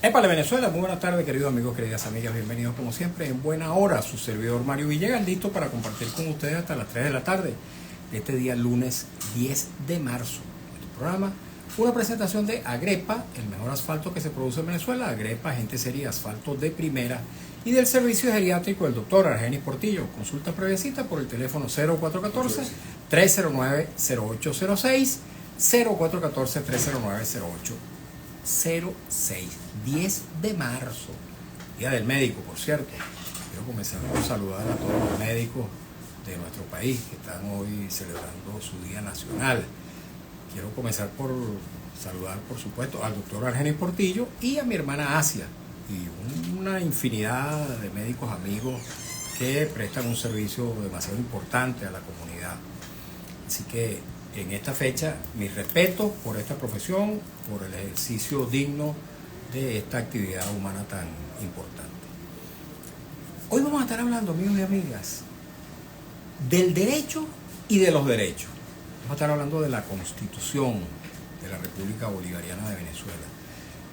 Épale Venezuela, muy buenas tardes queridos amigos, queridas amigas, bienvenidos como siempre en buena hora, su servidor Mario Villegas, listo para compartir con ustedes hasta las 3 de la tarde de este día lunes 10 de marzo. En el programa, una presentación de Agrepa, el mejor asfalto que se produce en Venezuela. Agrepa, gente seria, asfalto de primera, y del servicio geriátrico del doctor Argenis Portillo. Consulta previa cita por el teléfono 0414-309-0806, 0414-309-0806. 10 de marzo, Día del Médico, por cierto. Quiero comenzar por saludar a todos los médicos de nuestro país que están hoy celebrando su Día Nacional. Quiero comenzar por saludar, por supuesto, al doctor Argenis Portillo y a mi hermana Asia y una infinidad de médicos amigos que prestan un servicio demasiado importante a la comunidad. Así que en esta fecha, mi respeto por esta profesión, por el ejercicio digno de esta actividad humana tan importante. Hoy vamos a estar hablando, amigos y amigas, del derecho y de los derechos. Vamos a estar hablando de la Constitución de la República Bolivariana de Venezuela.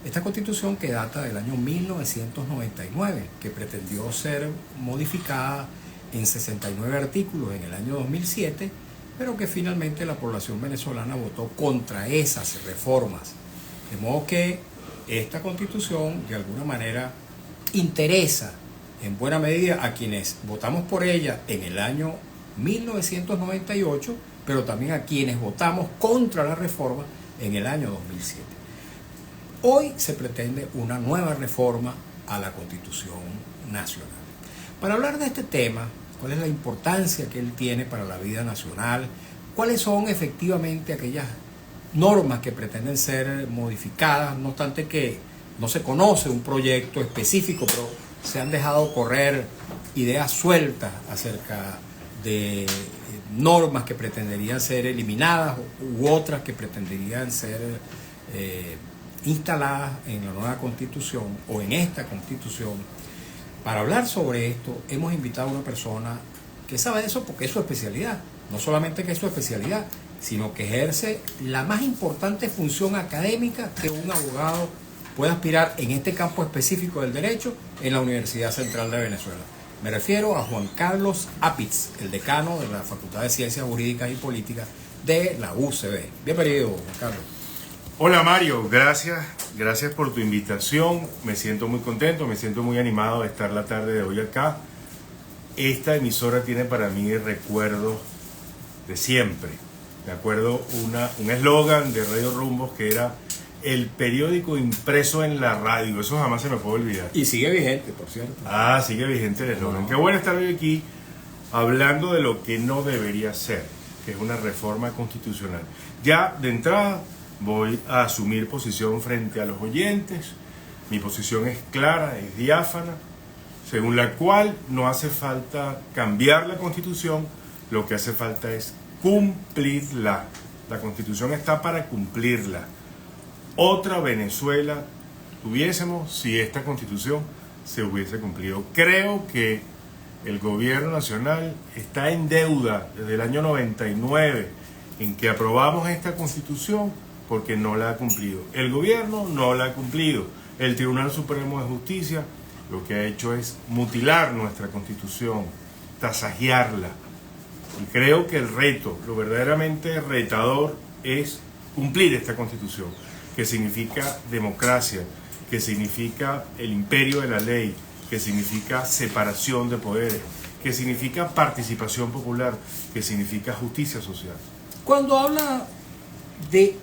Esta Constitución que data del año 1999, que pretendió ser modificada en 69 artículos en el año 2007, pero que finalmente la población venezolana votó contra esas reformas. De modo que esta Constitución de alguna manera interesa en buena medida a quienes votamos por ella en el año 1998, pero también a quienes votamos contra la reforma en el año 2007. Hoy se pretende una nueva reforma a la Constitución Nacional. Para hablar de este tema, cuál es la importancia que él tiene para la vida nacional, cuáles son efectivamente aquellas normas que pretenden ser modificadas, no obstante que no se conoce un proyecto específico, pero se han dejado correr ideas sueltas acerca de normas que pretenderían ser eliminadas u otras que pretenderían ser instaladas en la nueva Constitución o en esta Constitución. Para hablar sobre esto, hemos invitado a una persona que sabe de eso porque es su especialidad. No solamente que es su especialidad, sino que ejerce la más importante función académica que un abogado puede aspirar en este campo específico del derecho en la Universidad Central de Venezuela. Me refiero a Juan Carlos Apitz, el decano de la Facultad de Ciencias Jurídicas y Políticas de la UCB. Bienvenido, Juan Carlos. Hola Mario, gracias por tu invitación. Me siento muy contento, me siento muy animado de estar la tarde de hoy acá. Esta emisora tiene para mí recuerdos de siempre. Me acuerdo un eslogan de Radio Rumbos que era el periódico impreso en la radio. Eso jamás se me puede olvidar. Y sigue vigente, por cierto. Sigue vigente el eslogan. Qué bueno estar hoy aquí hablando de lo que no debería ser, que es una reforma constitucional. Ya de entrada voy a asumir posición frente a los oyentes. Mi posición es clara, es diáfana, según la cual no hace falta cambiar la Constitución, lo que hace falta es cumplirla. La Constitución está para cumplirla. Otra Venezuela tuviésemos si esta Constitución se hubiese cumplido. Creo que el gobierno nacional está en deuda desde el año 99 en que aprobamos esta Constitución porque no la ha cumplido. El gobierno no la ha cumplido. El Tribunal Supremo de Justicia lo que ha hecho es mutilar nuestra Constitución, tasajearla. Y creo que el reto, lo verdaderamente retador, es cumplir esta Constitución, que significa democracia, que significa el imperio de la ley, que significa separación de poderes, que significa participación popular, que significa justicia social. Cuando habla de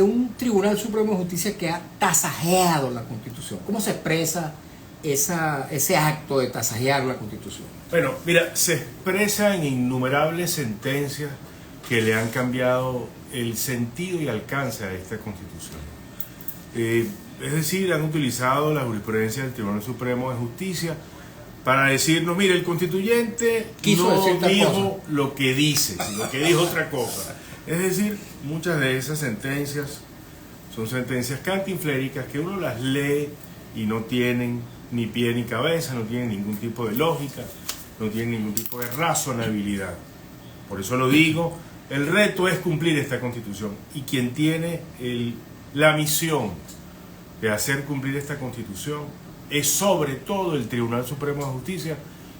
un Tribunal Supremo de Justicia que ha tasajeado la Constitución, ¿cómo se expresa ese acto de tasajear la Constitución? Bueno, mira, se expresa en innumerables sentencias que le han cambiado el sentido y alcance a esta Constitución. Es decir, han utilizado la jurisprudencia del Tribunal Supremo de Justicia para decirnos, mire, el constituyente no dijo lo que dice, sino que dijo otra cosa. Es decir, muchas de esas sentencias son sentencias cantinfléricas que uno las lee y no tienen ni pie ni cabeza, no tienen ningún tipo de lógica, no tienen ningún tipo de razonabilidad. Por eso lo digo, el reto es cumplir esta Constitución y quien tiene la misión de hacer cumplir esta Constitución es sobre todo el Tribunal Supremo de Justicia,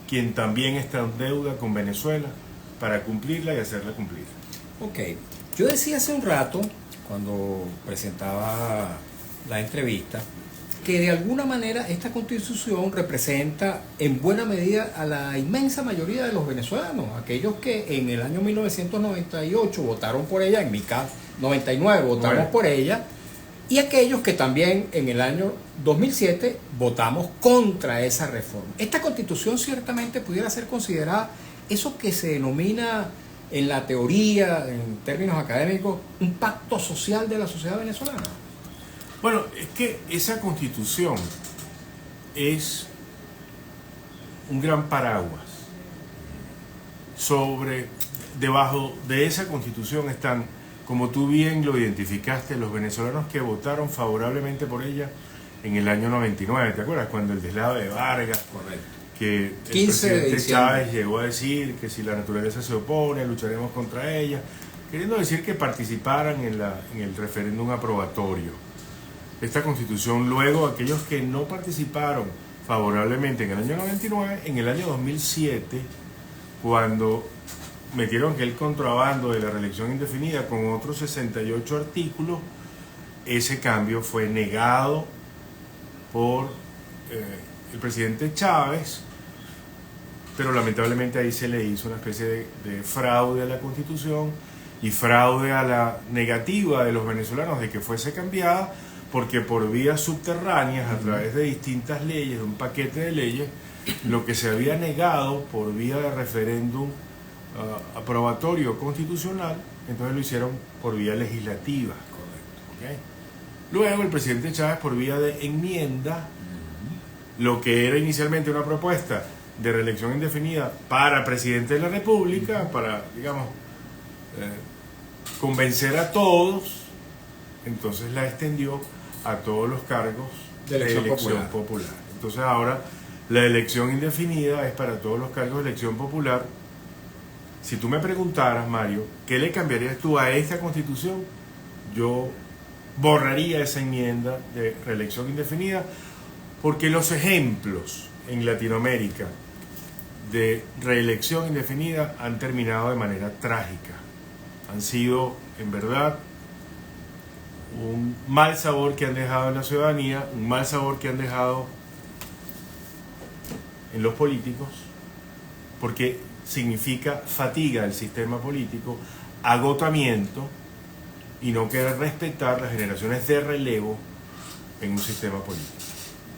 quien también está en deuda con Venezuela para cumplirla y hacerla cumplir. Ok, yo decía hace un rato, cuando presentaba la entrevista, que de alguna manera esta Constitución representa en buena medida a la inmensa mayoría de los venezolanos, aquellos que en el año 1998 votaron por ella, en mi caso 99 votamos por ella, y aquellos que también en el año 2007 votamos contra esa reforma. Esta Constitución ciertamente pudiera ser considerada eso que se denomina en la teoría, en términos académicos, un pacto social de la sociedad venezolana. Bueno, es que esa Constitución es un gran paraguas. Debajo de esa Constitución están, como tú bien lo identificaste, los venezolanos que votaron favorablemente por ella en el año 99. ¿Te acuerdas? Cuando el deslave de Vargas, Correcto, que el presidente Chávez llegó a decir que si la naturaleza se opone, lucharemos contra ella, queriendo decir que participaran en el referéndum aprobatorio. Esta Constitución, luego, aquellos que no participaron favorablemente en el año 99, en el año 2007, cuando metieron aquel contrabando de la reelección indefinida con otros 68 artículos, ese cambio fue negado por el presidente Chávez, pero lamentablemente ahí se le hizo una especie de fraude a la Constitución y fraude a la negativa de los venezolanos de que fuese cambiada, porque por vías subterráneas, a través de distintas leyes, de un paquete de leyes, lo que se había negado por vía de referéndum aprobatorio constitucional, entonces lo hicieron por vía legislativa. Correcto. ¿Okay? Luego el presidente Chávez, por vía de enmienda, lo que era inicialmente una propuesta de reelección indefinida para presidente de la República, para, digamos, convencer a todos, entonces la extendió a todos los cargos de elección popular. Entonces ahora la elección indefinida es para todos los cargos de elección popular. Si tú me preguntaras, Mario, ¿qué le cambiarías tú a esta Constitución? Yo borraría esa enmienda de reelección indefinida, porque los ejemplos en Latinoamérica de reelección indefinida han terminado de manera trágica. Han sido, en verdad, un mal sabor que han dejado en la ciudadanía, un mal sabor que han dejado en los políticos, porque significa fatiga del sistema político, agotamiento y no querer respetar las generaciones de relevo en un sistema político.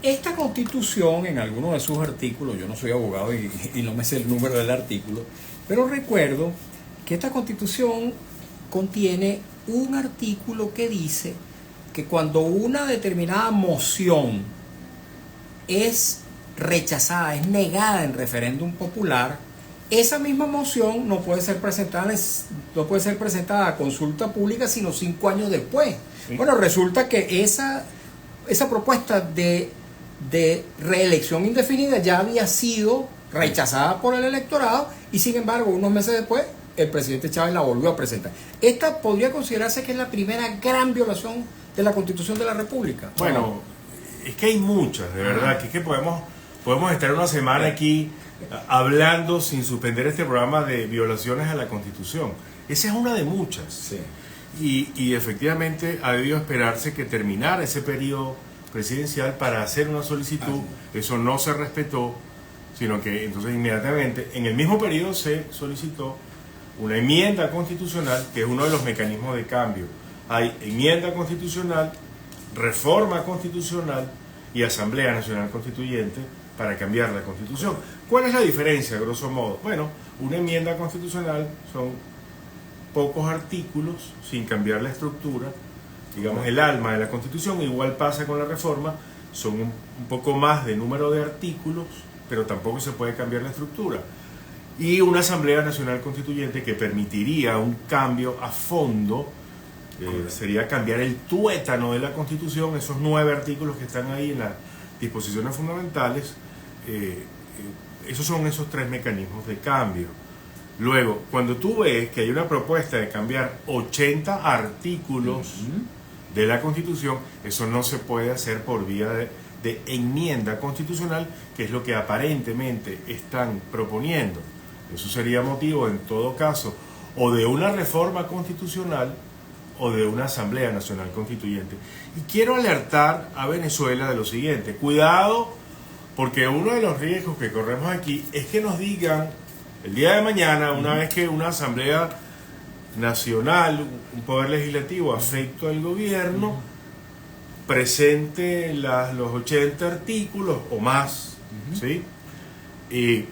Esta Constitución, en algunos de sus artículos, yo no soy abogado y no me sé el número del artículo, pero recuerdo que esta Constitución contiene un artículo que dice que cuando una determinada moción es rechazada, es negada en referéndum popular, esa misma moción no puede ser presentada a consulta pública sino 5 años después. Sí. Bueno, resulta que esa propuesta de reelección indefinida ya había sido rechazada por el electorado y sin embargo unos meses después el presidente Chávez la volvió a presentar. Esta podría considerarse que es la primera gran violación de la Constitución de la República. Bueno, es que hay muchas, de verdad, que es que podemos estar una semana aquí hablando sin suspender este programa de violaciones a la Constitución. Esa es una de muchas. Sí. Y efectivamente ha debido esperarse que terminara ese periodo presidencial para hacer una solicitud. Eso no se respetó, sino que entonces inmediatamente en el mismo periodo se solicitó una enmienda constitucional, que es uno de los mecanismos de cambio. Hay enmienda constitucional, reforma constitucional y Asamblea Nacional Constituyente para cambiar la Constitución. ¿Cuál es la diferencia, grosso modo? Bueno, una enmienda constitucional son pocos artículos sin cambiar la estructura, digamos el alma de la Constitución. Igual pasa con la reforma, son un poco más de número de artículos, pero tampoco se puede cambiar la estructura. Y una Asamblea Nacional Constituyente que permitiría un cambio a fondo, sería cambiar el tuétano de la Constitución, esos 9 artículos que están ahí en las disposiciones fundamentales. Esos son esos 3 mecanismos de cambio. Luego, cuando tú ves que hay una propuesta de cambiar 80 artículos de la Constitución. Eso no se puede hacer por vía de enmienda constitucional, que es lo que aparentemente están proponiendo. Eso sería motivo, en todo caso, o de una reforma constitucional o de una Asamblea Nacional Constituyente. Y quiero alertar a Venezuela de lo siguiente: cuidado, porque uno de los riesgos que corremos aquí es que nos digan el día de mañana, una vez que una Asamblea Nacional, un poder legislativo afecto al gobierno, presente los 80 artículos o más, ¿sí? Y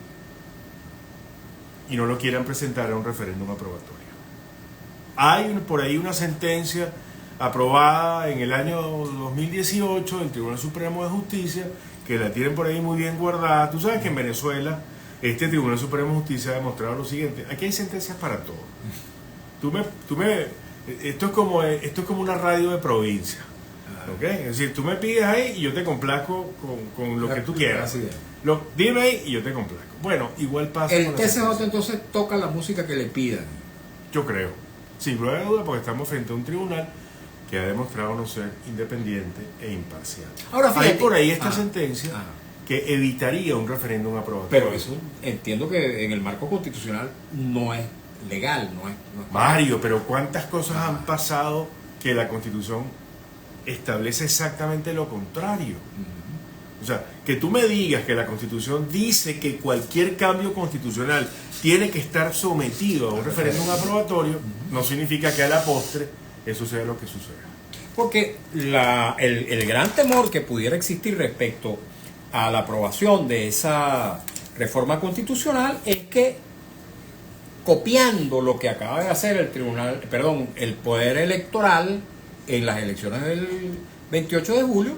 no lo quieran presentar a un referéndum aprobatorio. Hay por ahí una sentencia aprobada en el año 2018 del Tribunal Supremo de Justicia, que la tienen por ahí muy bien guardada. Tú sabes que en Venezuela este Tribunal Supremo de Justicia ha demostrado lo siguiente: aquí hay sentencias para todo. Esto es como una radio de provincia, ¿okay? Es decir, tú me pides ahí y yo te complazco con lo que tú quieras. Dime ahí y yo te complazco. Bueno, igual pasa. El TCJ entonces toca la música que le pidan. Yo creo, sin lugar de duda, porque estamos frente a un tribunal que ha demostrado no ser independiente e imparcial. Ahora fíjate, hay por ahí esta sentencia que evitaría un referéndum aprobatorio. Pero eso entiendo que en el marco constitucional no es legal, no es Mario, pero ¿cuántas cosas han pasado que la Constitución establece exactamente lo contrario? O sea, que tú me digas que la Constitución dice que cualquier cambio constitucional tiene que estar sometido a un referéndum aprobatorio, no significa que a la postre eso sea lo que suceda. Porque el gran temor que pudiera existir respecto a la aprobación de esa reforma constitucional es que, copiando lo que acaba de hacer el Poder Electoral en las elecciones del 28 de julio,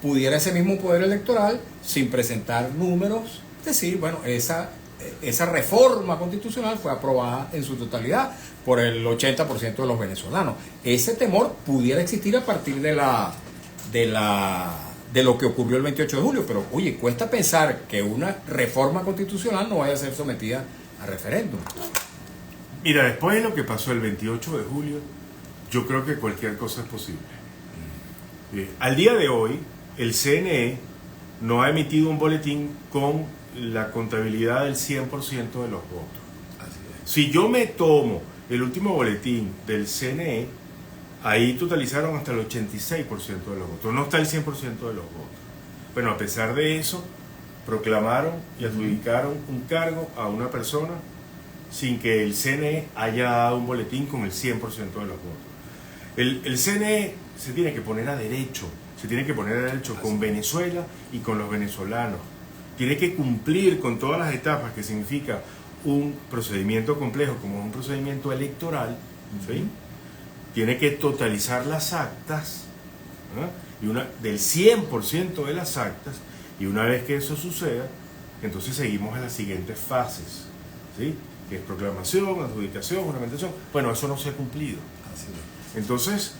pudiera ese mismo Poder Electoral, sin presentar números, decir, bueno, esa reforma constitucional fue aprobada en su totalidad por el 80% de los venezolanos. Ese temor pudiera existir a partir de lo que ocurrió el 28 de julio, pero oye, cuesta pensar que una reforma constitucional no vaya a ser sometida a referéndum. Mira, después de lo que pasó el 28 de julio, yo creo que cualquier cosa es posible. Al día de hoy, el CNE no ha emitido un boletín con la contabilidad del 100% de los votos. Si yo me tomo el último boletín del CNE, ahí totalizaron hasta el 86% de los votos. No está el 100% de los votos. Bueno, a pesar de eso, proclamaron y adjudicaron un cargo a una persona sin que el CNE haya dado un boletín con el 100% de los votos. El CNE se tiene que poner a derecho, con Venezuela y con los venezolanos. Tiene que cumplir con todas las etapas que significa un procedimiento complejo como un procedimiento electoral, ¿sí? Tiene que totalizar las actas, ¿no? Del 100% de las actas, y una vez que eso suceda, entonces seguimos a las siguientes fases, ¿sí? Que es proclamación, adjudicación, juramentación. Bueno, eso no se ha cumplido. Entonces,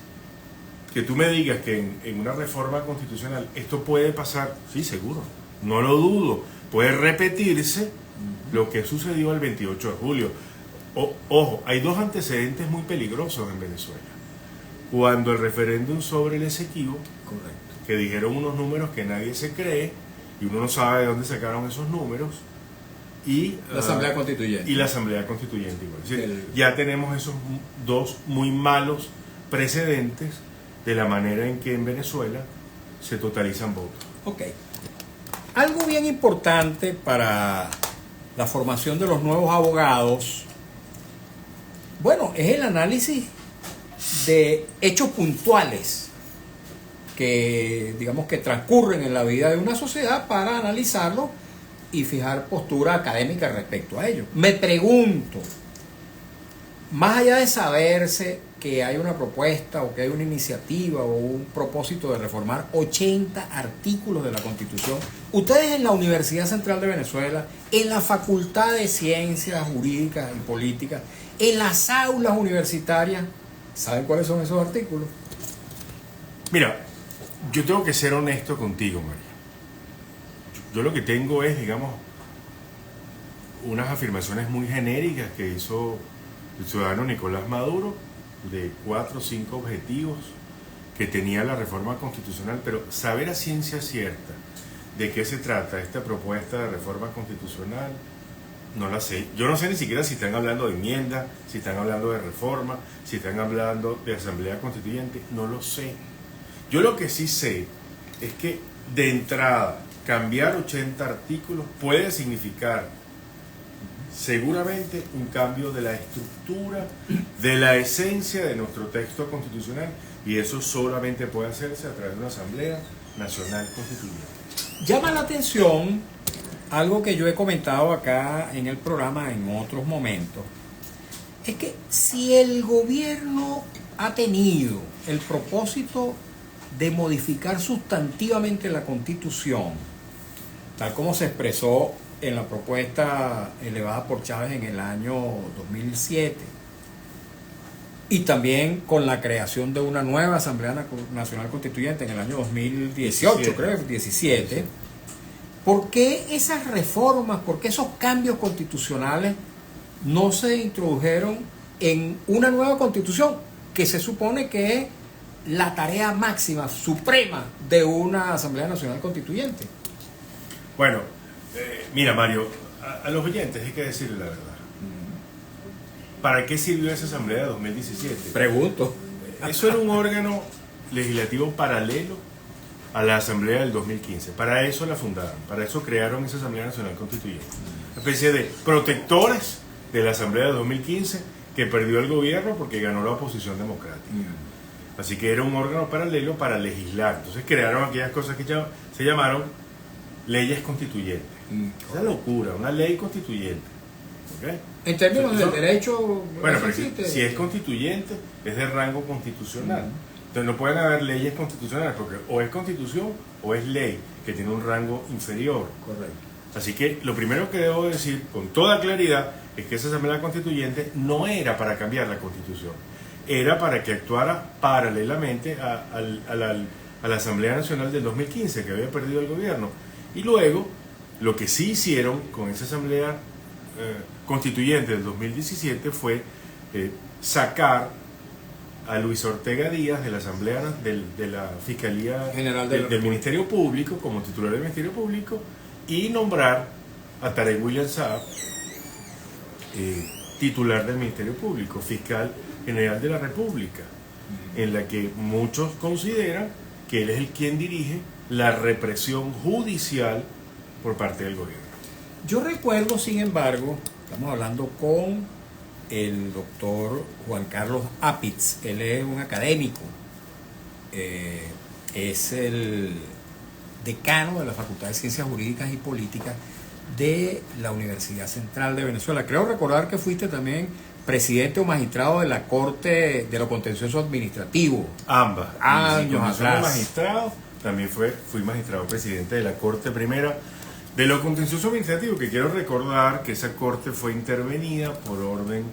que tú me digas que en una reforma constitucional esto puede pasar, sí, seguro, no lo dudo, puede repetirse lo que sucedió el 28 de julio. Ojo, hay dos antecedentes muy peligrosos en Venezuela. Cuando el referéndum sobre el Esequibo, que dijeron unos números que nadie se cree, y uno no sabe de dónde sacaron esos números, y la Asamblea Constituyente. Y la Asamblea Constituyente igual. Es decir, ya tenemos esos dos muy malos precedentes de la manera en que en Venezuela se totalizan votos. Ok. Algo bien importante para la formación de los nuevos abogados, bueno, es el análisis de hechos puntuales que, digamos, que transcurren en la vida de una sociedad para analizarlo y fijar postura académica respecto a ello. Me pregunto, más allá de saberse que hay una propuesta o que hay una iniciativa o un propósito de reformar 80 artículos de la Constitución, ustedes en la Universidad Central de Venezuela, en la Facultad de Ciencias Jurídicas y Políticas, en las aulas universitarias, ¿saben cuáles son esos artículos? Mira, yo tengo que ser honesto contigo, María. Yo lo que tengo es, digamos, unas afirmaciones muy genéricas que hizo el ciudadano Nicolás Maduro, de 4 o 5 objetivos que tenía la reforma constitucional, pero saber a ciencia cierta de qué se trata esta propuesta de reforma constitucional, no la sé. Yo no sé ni siquiera si están hablando de enmienda, si están hablando de reforma, si están hablando de asamblea constituyente, no lo sé. Yo lo que sí sé es que de entrada cambiar 80 artículos puede significar seguramente un cambio de la estructura, de la esencia de nuestro texto constitucional, y eso solamente puede hacerse a través de una Asamblea Nacional Constituyente. Llama la atención algo que yo he comentado acá en el programa en otros momentos, es que si el gobierno ha tenido el propósito de modificar sustantivamente la Constitución, tal como se expresó en la propuesta elevada por Chávez en el año 2007, y también con la creación de una nueva Asamblea Nacional Constituyente en el año 2018, creo, 17, ¿por qué esas reformas, por qué esos cambios constitucionales no se introdujeron en una nueva Constitución que se supone que es la tarea máxima, suprema de una Asamblea Nacional Constituyente? Bueno, mira, Mario, a los oyentes hay que decirle la verdad. ¿Para qué sirvió esa Asamblea de 2017? Pregunto. Eso era un órgano legislativo paralelo a la Asamblea del 2015. Para eso la fundaron, para eso crearon esa Asamblea Nacional Constituyente. Una especie de protectores de la Asamblea de 2015 que perdió el gobierno porque ganó la oposición democrática. Así que era un órgano paralelo para legislar. Entonces crearon aquellas cosas que se llamaron leyes constituyentes. Esa locura, una ley constituyente. ¿Okay? En términos del derecho... Bueno, pero si es constituyente, es de rango constitucional. Entonces no pueden haber leyes constitucionales, porque o es constitución o es ley, que tiene un rango inferior. Correcto. Así que lo primero que debo decir con toda claridad es que esa Asamblea Constituyente no era para cambiar la Constitución, era para que actuara paralelamente a la Asamblea Nacional del 2015, que había perdido el gobierno. Y luego, lo que sí hicieron con esa Asamblea Constituyente del 2017 fue sacar a Luis Ortega Díaz de la Asamblea de la Fiscalía General del Ministerio Público como titular del Ministerio Público y nombrar a Tarek William Saab titular del Ministerio Público, fiscal general de la República, en la que muchos consideran que él es quien dirige la represión judicial por parte del gobierno. Yo recuerdo, sin embargo, estamos hablando con el doctor Juan Carlos Apitz, él es un académico, es el decano de la Facultad de Ciencias Jurídicas y Políticas de la Universidad Central de Venezuela. Creo recordar que fuiste también presidente o magistrado de la Corte de lo Contencioso Administrativo. Ambas. Años atrás. Magistrado, también fui magistrado presidente de la Corte Primera de lo Contencioso Administrativo, que quiero recordar que esa corte fue intervenida por orden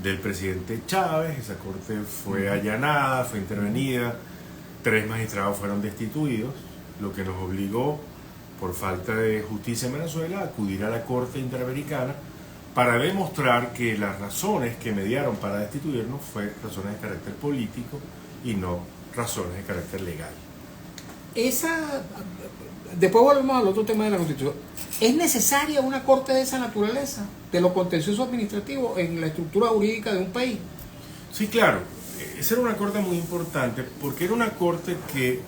del presidente Chávez, esa corte fue allanada, fue intervenida, 3 magistrados fueron destituidos, lo que nos obligó, por falta de justicia en Venezuela, a acudir a la Corte Interamericana para demostrar que las razones que mediaron para destituirnos fue razones de carácter político y no razones de carácter legal. Después volvemos al otro tema de la Constitución. ¿Es necesaria una corte de esa naturaleza, de lo contencioso administrativo, en la estructura jurídica de un país? Sí, claro. Esa era una corte muy importante porque era una corte que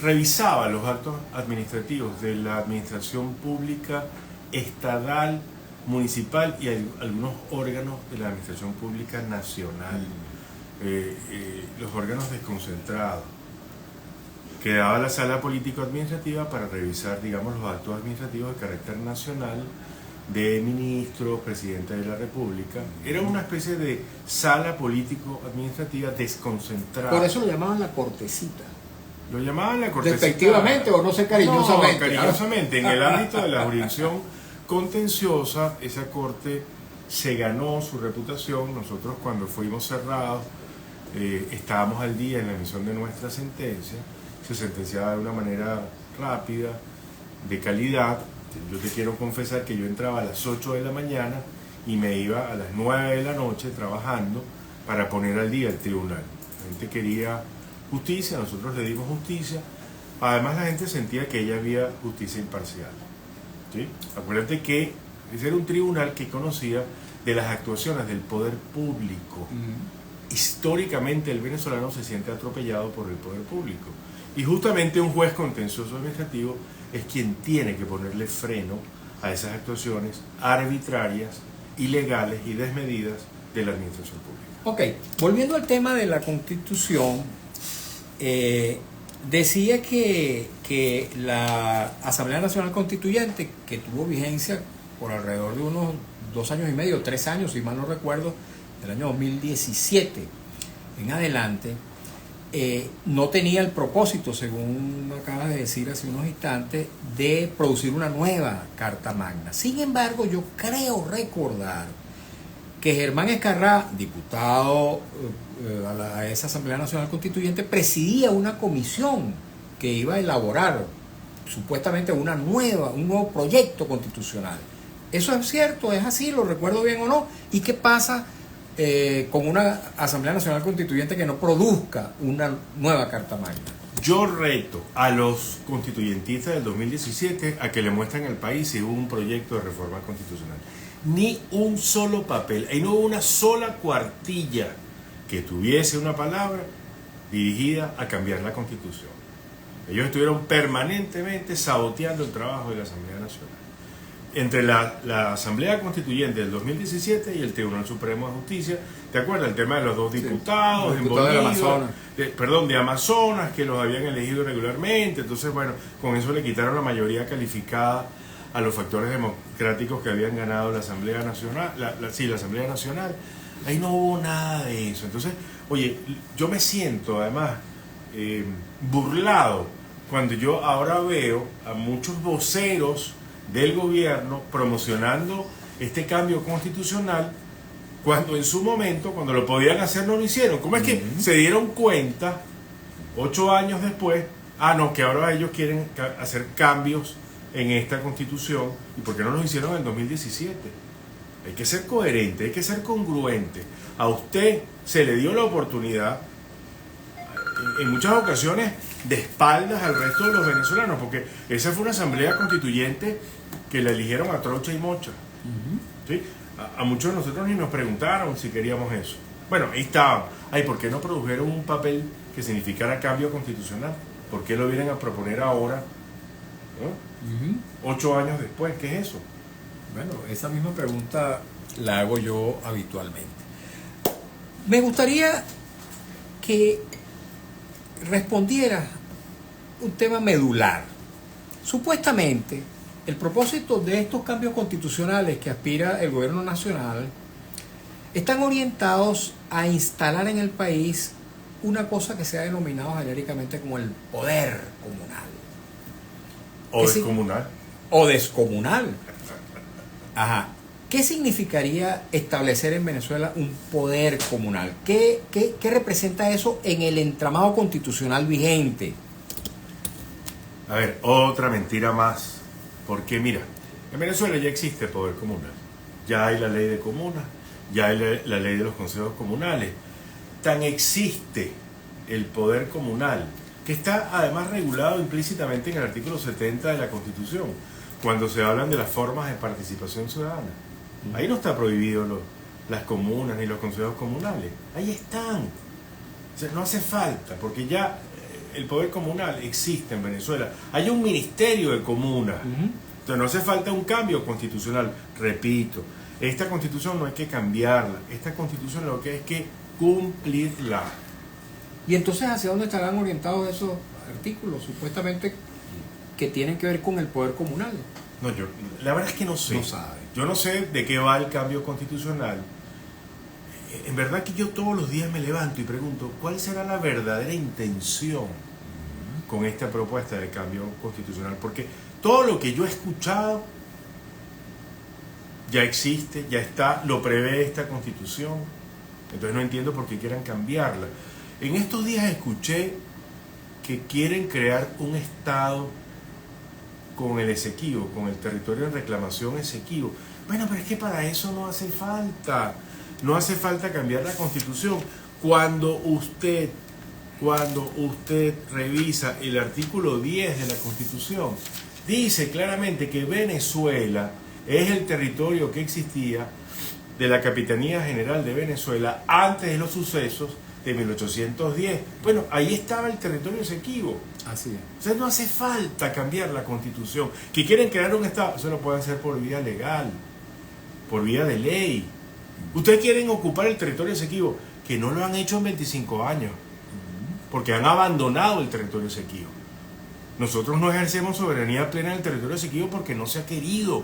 revisaba los actos administrativos de la administración pública estatal, municipal y algunos órganos de la administración pública nacional, los órganos desconcentrados. Quedaba la sala político-administrativa para revisar, digamos, los actos administrativos de carácter nacional de ministros, presidente de la República. Era una especie de sala político-administrativa desconcentrada. Por eso lo llamaban la cortecita. Lo llamaban la cortecita. ¿Despectivamente o no sé, cariñosamente? No, cariñosamente. En el ámbito de la jurisdicción contenciosa, esa corte se ganó su reputación. Nosotros, cuando fuimos cerrados, estábamos al día en la emisión de nuestra sentencia. Se sentenciaba de una manera rápida, de calidad. Yo te quiero confesar que yo entraba a las 8 de la mañana y me iba a las 9 de la noche trabajando para poner al día el tribunal. La gente quería justicia, nosotros le dimos justicia. Además la gente sentía que ella había justicia imparcial. ¿Sí? Acuérdate que ese era un tribunal que conocía de las actuaciones del poder público. Históricamente el venezolano se siente atropellado por el poder público. Y justamente un juez contencioso administrativo es quien tiene que ponerle freno a esas actuaciones arbitrarias, ilegales y desmedidas de la administración pública. Ok, volviendo al tema de la Constitución, decía que la Asamblea Nacional Constituyente, que tuvo vigencia por alrededor de unos 2 años y medio, 3 años, si mal no recuerdo, del año 2017 en adelante, no tenía el propósito, según acabas de decir hace unos instantes, de producir una nueva Carta Magna. Sin embargo, yo creo recordar que Germán Escarrá, diputado a esa Asamblea Nacional Constituyente, presidía una comisión que iba a elaborar supuestamente un nuevo proyecto constitucional. ¿Eso es cierto? ¿Es así? ¿Lo recuerdo bien o no? ¿Y qué pasa con una Asamblea Nacional Constituyente que no produzca una nueva Carta Magna? Yo reto a los constituyentistas del 2017 a que le muestren al país si hubo un proyecto de reforma constitucional. Ni un solo papel, ahí no hubo una sola cuartilla que tuviese una palabra dirigida a cambiar la Constitución. Ellos estuvieron permanentemente saboteando el trabajo de la Asamblea Nacional. Entre la Asamblea Constituyente del 2017 y el Tribunal Supremo de Justicia, ¿te acuerdas? El tema de los dos diputados, sí, diputados de Amazonas. De Amazonas, que los habían elegido irregularmente. Entonces, bueno, con eso le quitaron la mayoría calificada a los factores democráticos que habían ganado la Asamblea Nacional. La Asamblea Nacional. Ahí no hubo nada de eso. Entonces, oye, yo me siento además burlado cuando yo ahora veo a muchos voceros del gobierno promocionando este cambio constitucional cuando en su momento, cuando lo podían hacer, no lo hicieron. ¿Cómo es que se dieron cuenta 8 años después, no, que ahora ellos quieren hacer cambios en esta Constitución, y por qué no los hicieron en el 2017? Hay que ser coherente, hay que ser congruente. A usted se le dio la oportunidad, en muchas ocasiones, de espaldas al resto de los venezolanos, porque esa fue una asamblea constituyente que la eligieron a trocha y mocha. ¿Sí? A muchos de nosotros ni nos preguntaron si queríamos eso. Bueno, ahí estaban. ¿Por qué no produjeron un papel que significara cambio constitucional? ¿Por qué lo vienen a proponer ahora? ¿No? 8 años después, ¿qué es eso? Bueno, esa misma pregunta la hago yo habitualmente. Me gustaría que respondiera un tema medular. Supuestamente, el propósito de estos cambios constitucionales que aspira el gobierno nacional están orientados a instalar en el país una cosa que se ha denominado genéricamente como el poder comunal. O descomunal. O descomunal. Ajá. ¿Qué significaría establecer en Venezuela un poder comunal? ¿Qué representa eso en el entramado constitucional vigente? A ver, otra mentira más. Porque mira, en Venezuela ya existe poder comunal. Ya hay la ley de comunas, ya hay la ley de los consejos comunales. Tan existe el poder comunal, que está además regulado implícitamente en el artículo 70 de la Constitución, cuando se hablan de las formas de participación ciudadana. Ahí no está prohibido las comunas ni los consejos comunales. Ahí están. O sea, no hace falta, porque ya el poder comunal existe en Venezuela. Hay un ministerio de comunas. Entonces no hace falta un cambio constitucional. Repito, esta Constitución no hay que cambiarla. Esta Constitución lo que hay es que cumplirla. ¿Y entonces hacia dónde estarán orientados esos artículos, supuestamente, que tienen que ver con el poder comunal? No, la verdad es que no sé. No sabe. Yo no sé de qué va el cambio constitucional. En verdad que yo todos los días me levanto y pregunto, ¿cuál será la verdadera intención con esta propuesta de cambio constitucional? Porque todo lo que yo he escuchado ya existe, ya está, lo prevé esta Constitución. Entonces no entiendo por qué quieran cambiarla. En estos días escuché que quieren crear un Estado con el Esequibo, con el territorio de reclamación Esequibo. Bueno, pero es que para eso no hace falta. No hace falta cambiar la Constitución. Cuando usted cuando usted revisa el artículo 10 de la Constitución, dice claramente que Venezuela es el territorio que existía de la Capitanía General de Venezuela antes de los sucesos de 1810. Bueno, ahí estaba el territorio Esequibo. Así es. O sea, no hace falta cambiar la Constitución. Que quieren crear un Estado, eso lo pueden hacer por vía legal, por vía de ley. Ustedes quieren ocupar el territorio Esequibo, que no lo han hecho en 25 años, porque han abandonado el territorio Esequibo. Nosotros no ejercemos soberanía plena en el territorio Esequibo porque no se ha querido.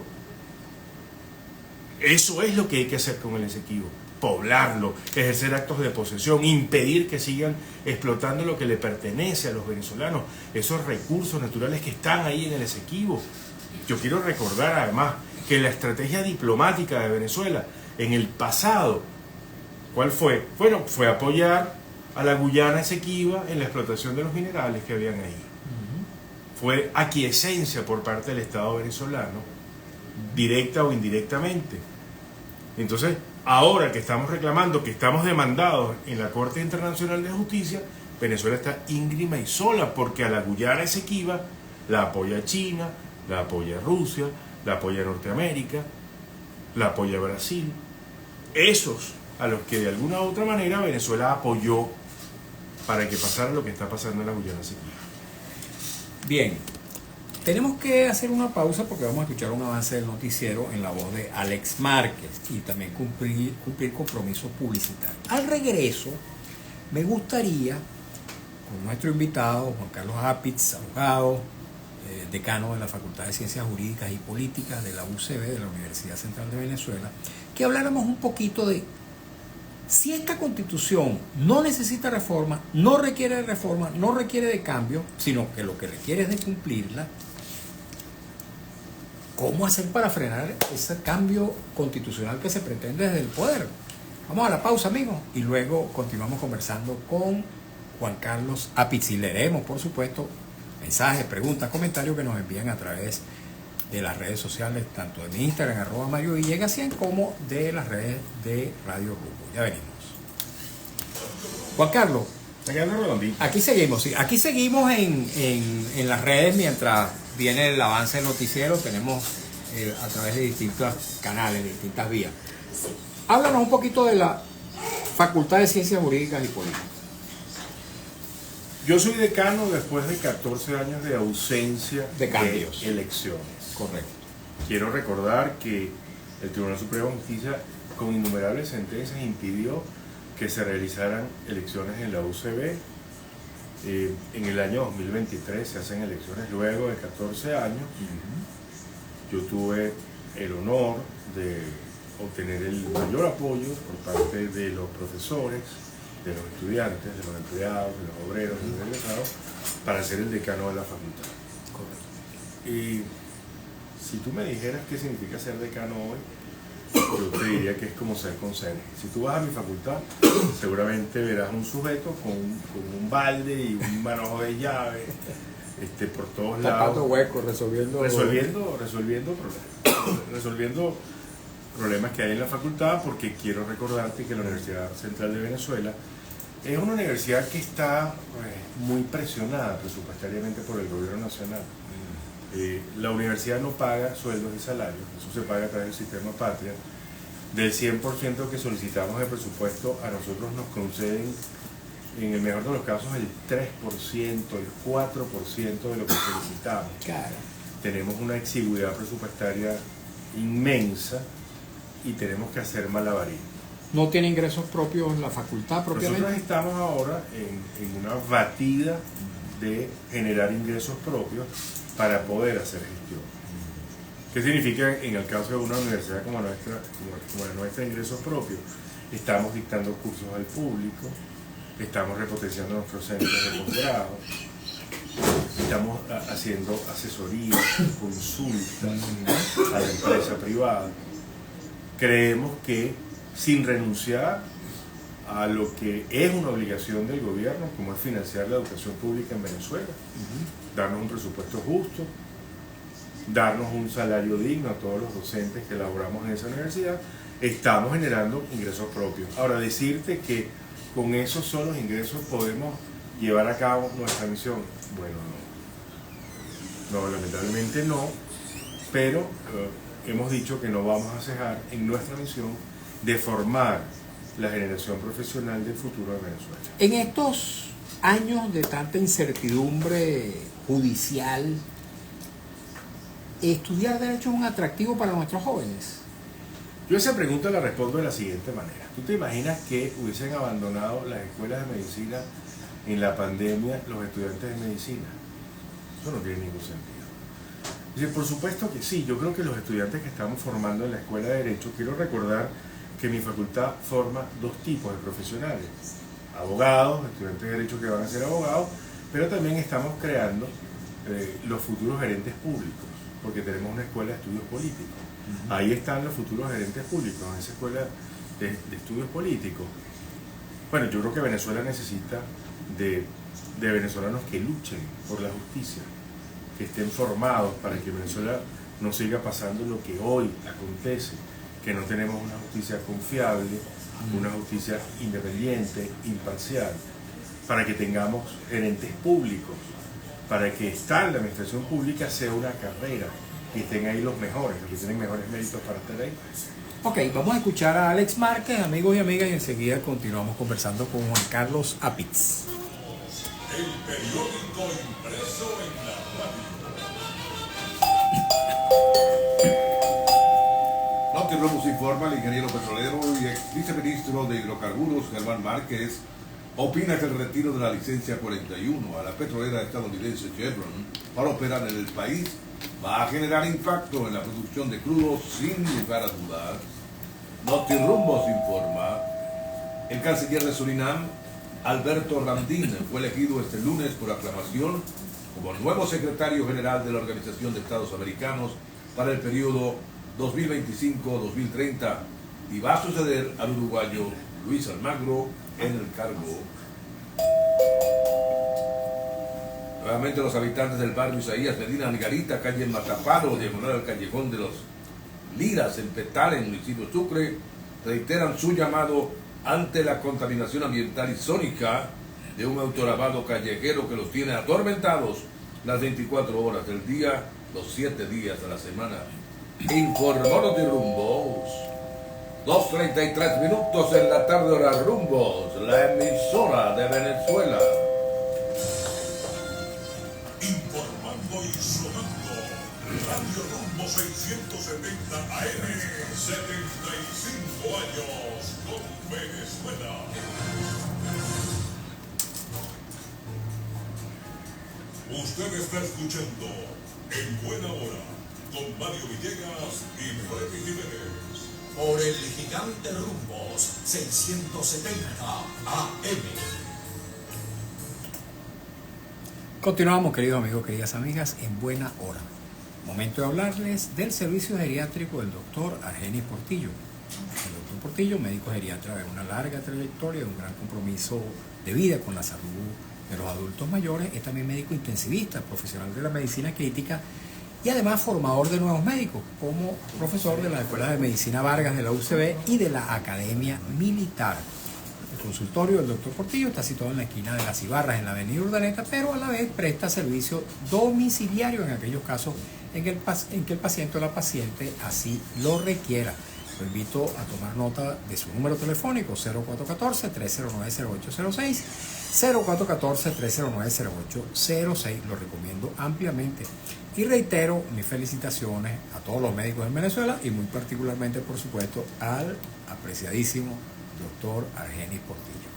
Eso es lo que hay que hacer con el Esequibo: poblarlo, ejercer actos de posesión, impedir que sigan explotando lo que le pertenece a los venezolanos, esos recursos naturales que están ahí en el Esequibo. Yo quiero recordar además que la estrategia diplomática de Venezuela en el pasado, ¿cuál fue? Bueno, fue apoyar a la Guyana Esequiba en la explotación de los minerales que habían ahí. Fue aquiescencia por parte del Estado venezolano, directa o indirectamente. Entonces, ahora que estamos reclamando, que estamos demandados en la Corte Internacional de Justicia, Venezuela está íngrima y sola, porque a la Guyana Esequiba la apoya China, la apoya Rusia, la apoya Norteamérica, la apoya Brasil. Esos a los que de alguna u otra manera Venezuela apoyó para que pasara lo que está pasando en la Guyana Esequiba. Bien, tenemos que hacer una pausa porque vamos a escuchar un avance del noticiero en la voz de Alex Márquez y también cumplir compromisos publicitarios. Al regreso, me gustaría, con nuestro invitado, Juan Carlos Apitz, abogado, decano de la Facultad de Ciencias Jurídicas y Políticas de la UCB, de la Universidad Central de Venezuela, que habláramos un poquito de si esta Constitución no necesita reforma, no requiere de reforma, no requiere de cambio, sino que lo que requiere es de cumplirla. ¿Cómo hacer para frenar ese cambio constitucional que se pretende desde el poder? Vamos a la pausa, amigos, y luego continuamos conversando con Juan Carlos Apitz y leeremos, por supuesto, mensajes, preguntas, comentarios que nos envían a través de las redes sociales, tanto de mi Instagram, @MarioVillegas100, como de las redes de Radio Rumbo. Ya venimos. Juan Carlos, aquí seguimos, sí. Aquí seguimos en las redes mientras viene el avance del noticiero. Tenemos a través de distintos canales, de distintas vías. Háblanos un poquito de la Facultad de Ciencias Jurídicas y Políticas. Yo soy decano después de 14 años de ausencia de cambios, de elecciones. Correcto. Quiero recordar que el Tribunal Supremo de Justicia, con innumerables sentencias, impidió que se realizaran elecciones en la UCB. En el año 2023 se hacen elecciones luego de 14 años. Yo tuve el honor de obtener el mayor apoyo por parte de los profesores, de los estudiantes, de los empleados, de los obreros, de los egresados, para ser el decano de la facultad. Correcto. Y si tú me dijeras qué significa ser decano hoy, yo te diría que es como ser consejero. Si tú vas a mi facultad, seguramente verás un sujeto con un balde y un manojo de llave por todos lados. Tapando huecos, resolviendo problemas que hay en la facultad, porque quiero recordarte que la Universidad Central de Venezuela es una universidad que está muy presionada presupuestariamente por el gobierno nacional. La universidad no paga sueldos y salarios, eso se paga a través del sistema Patria. Del 100% que solicitamos de presupuesto, a nosotros nos conceden, en el mejor de los casos, el 3%, el 4% de lo que solicitamos. Claro. Tenemos una exigüidad presupuestaria inmensa y tenemos que hacer malabarismo. ¿No tiene ingresos propios la facultad propiamente? Nosotros estamos ahora en una batida de generar ingresos propios para poder hacer gestión. ¿Qué significa en el caso de una universidad como la nuestra, ingresos propios? Estamos dictando cursos al público, estamos repotenciando nuestros centros de posgrado, estamos haciendo asesorías, consultas a la empresa privada. Creemos que sin renunciar a lo que es una obligación del gobierno, como es financiar la educación pública en Venezuela, darnos un presupuesto justo, darnos un salario digno a todos los docentes que elaboramos en esa universidad, estamos generando ingresos propios. Ahora, decirte que con esos solos ingresos podemos llevar a cabo nuestra misión. Bueno, no, lamentablemente no, pero hemos dicho que no vamos a cejar en nuestra misión de formar la generación profesional del futuro de Venezuela. En estos años de tanta incertidumbre judicial, ¿estudiar Derecho es un atractivo para nuestros jóvenes? Yo esa pregunta la respondo de la siguiente manera. ¿Tú te imaginas que hubiesen abandonado las escuelas de medicina en la pandemia los estudiantes de medicina? Eso no tiene ningún sentido. Dice, por supuesto que sí. Yo creo que los estudiantes que estamos formando en la Escuela de Derecho, quiero recordar que mi facultad forma dos tipos de profesionales. Abogados, estudiantes de Derecho que van a ser abogados, pero también estamos creando los futuros gerentes públicos, porque tenemos una escuela de estudios políticos. Ahí están los futuros gerentes públicos, en esa escuela de estudios políticos. Bueno, yo creo que Venezuela necesita de venezolanos que luchen por la justicia, que estén formados para que Venezuela no siga pasando lo que hoy acontece, que no tenemos una justicia confiable, una justicia independiente, imparcial, para que tengamos gerentes públicos, para que estar en la administración pública sea una carrera, que estén ahí los mejores, los que tienen mejores méritos para estar ahí. Ok, vamos a escuchar a Alex Márquez, amigos y amigas, y enseguida continuamos conversando con Juan Carlos Apitz. El periódico impreso en la radio. Notirromos informa, el ingeniero petrolero y ex viceministro de Hidrocarburos, Germán Márquez, opina que el retiro de la licencia 41 a la petrolera estadounidense Chevron para operar en el país va a generar impacto en la producción de crudo sin lugar a dudas. Notirrumbos informa, el canciller de Surinam, Alberto Randín, fue elegido este lunes por aclamación como nuevo secretario general de la Organización de Estados Americanos para el periodo 2025-2030 y va a suceder al uruguayo Luis Almagro en el cargo. Nuevamente los habitantes del barrio Isaías Medina Algarita, calle Mataparo, diagonal al callejón de los Liras en Petare, en municipio Sucre, reiteran su llamado ante la contaminación ambiental y sónica de un autolavado callejero que los tiene atormentados las 24 horas del día, los 7 días de la semana. Informó Notirrumbos. 2:33 minutos en la tarde, hora Rumbos, la emisora de Venezuela. Informando y sonando. Radio Rumbo 670 AM. 75 años con Venezuela. Usted está escuchando En Buena Hora con Mario Villegas y Freddy Jiménez. Por el gigante Rumbos 670 AM. Continuamos, queridos amigos, queridas amigas, en buena hora. Momento de hablarles del servicio geriátrico del doctor Argenis Portillo. El doctor Portillo, médico geriatra de una larga trayectoria, de un gran compromiso de vida con la salud de los adultos mayores, es también médico intensivista, profesional de la medicina crítica y además formador de nuevos médicos, como profesor de la Escuela de Medicina Vargas de la UCB y de la Academia Militar. El consultorio del doctor Portillo está situado en la esquina de Las Ibarras, en la avenida Urdaneta, pero a la vez presta servicio domiciliario en aquellos casos en que el paciente o la paciente así lo requiera. Lo invito a tomar nota de su número telefónico 0414-309-0806, 0414-309-0806, lo recomiendo ampliamente. Y reitero mis felicitaciones a todos los médicos en Venezuela y muy particularmente, por supuesto, al apreciadísimo doctor Argenis Portillo.